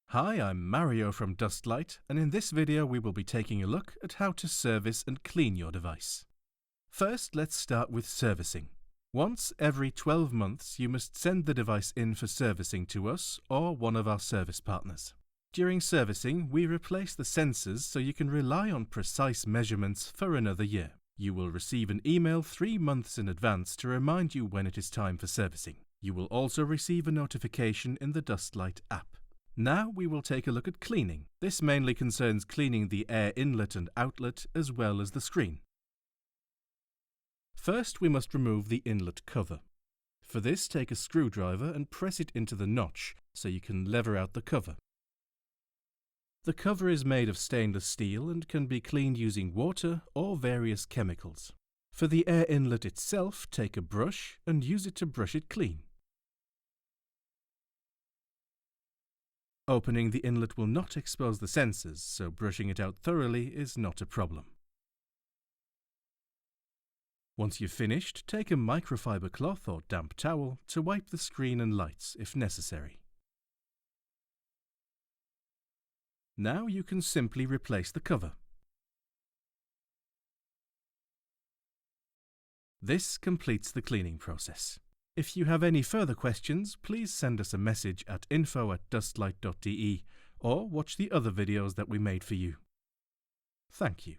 Hi, I'm Mario from Dustlight, and in this video we will be taking a look at how to service and clean your device. First, let's start with servicing. Once every 12 months, you must send the device in for servicing to us or one of our service partners. During servicing, we replace the sensors so you can rely on precise measurements for another year. You will receive an email 3 months in advance to remind you when it is time for servicing. You will also receive a notification in the Dustlight app. Now we will take a look at cleaning. This mainly concerns cleaning the air inlet and outlet as well as the screen. First, we must remove the inlet cover. For this, take a screwdriver and press it into the notch so you can lever out the cover. The cover is made of stainless steel and can be cleaned using water or various chemicals. For the air inlet itself, take a brush and use it to brush it clean. Opening the inlet will not expose the sensors, so brushing it out thoroughly is not a problem. Once you've finished, take a microfiber cloth or damp towel to wipe the screen and lights if necessary. Now you can simply replace the cover. This completes the cleaning process. If you have any further questions, please send us a message at info@dustlight.de or watch the other videos that we made for you. Thank you.